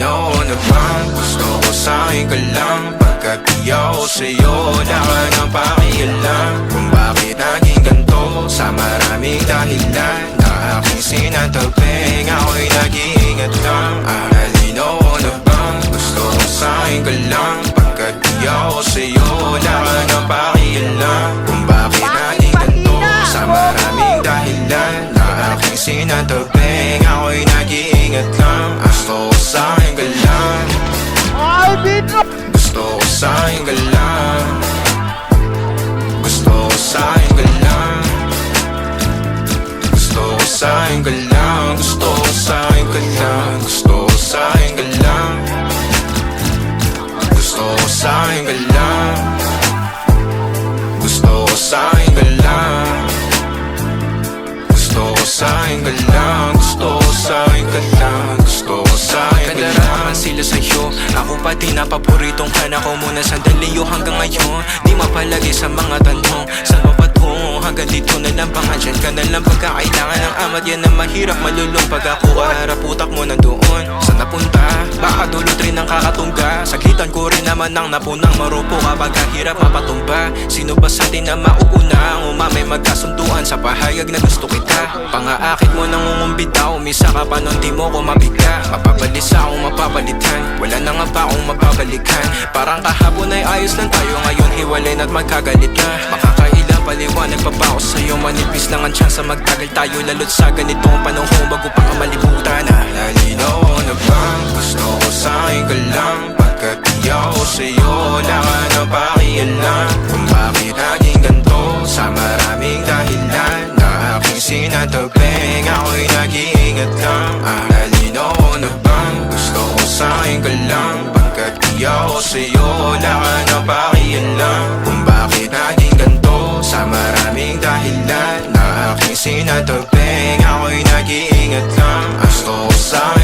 Malinaw na bang gusto ko sa'kin ka lang? Pagkat di ako sa'yo, wala ka nang pakialam. Kung bakit naging ganito sa maraming dahilan na aking sinatagping, ako'y nag-iingat lang. Malinaw na bang gusto ko sa'kin ka lang? Pagkat di ako sa'yo, wala ka nang pakialam. Kung bakit naging ganito sa maraming dahilan na aking sinatagping, ako'y nag-iingat lang. Gusto ko sa'kin ka lang. Gusto ko sa'kin ka lang. Gusto ko sa'kin ka lang. Gusto ko sa'kin ka lang. Gusto ko sa'kin ka lang. Gusto ko sa'kin ka lang. Gusto ko sa'kin ka lang. Gusto ko sa'kin ka lang. Gusto ko sa'kin ka lang. Gusto ko sa'kin ka lang. Gusto ko sa'kin ka lang. Kadalaman sila sa'yo, ako pati na paboritong ka na ko muna sandali yo hanggang ngayon. Di mapalagi sa mga tanong, saan ba patungo? Hanggang dito na lang, pangadyan ka na lang pagkakailangan ng amat. Yan ang mahirap malulong pag ako aharap, utak mo nandoon. Saan napunta? Baka dulot rin ang kakatungga. Sakitan ko rin naman ang napunang marupo kapag kahirap mapatumba. Sino ba sa atin na mauuna? Ang umamay magkasunduan sa pahayag na gusto kita. Pangaakit mo nang umumbita, umisa ka pa nun di mo ko mabigla. Mapabalisa akong mapapalitan, wala na nga ba akong mapabalikan. Parang kahapon ay ayos lang tayo, ngayon hiwalay na't magkagalit na. Makakailang paliwanag pa ba ako sa'yo? Manipis lang ang tsansa magtagal tayo, lalo't sa ganitong panahon bago pa ka malibutan na. Nalinaw na bang gusto ko sa'kin ka lang? Pagkat di ako sa'yo, wala ka na pakialam. Kung bakit naging ganito sa maraming dahilan na aking sinatagping, ako'y nag-iingat lang. Nalinaw na bang gusto ko sa'kin ka lang? Pagkat di ako sa'yo, wala ka na pakialam. Kung bakit naging ganito sa maraming dahilan na aking sinatagping, ako'y nag-iingat lang. Gusto ko sa'kin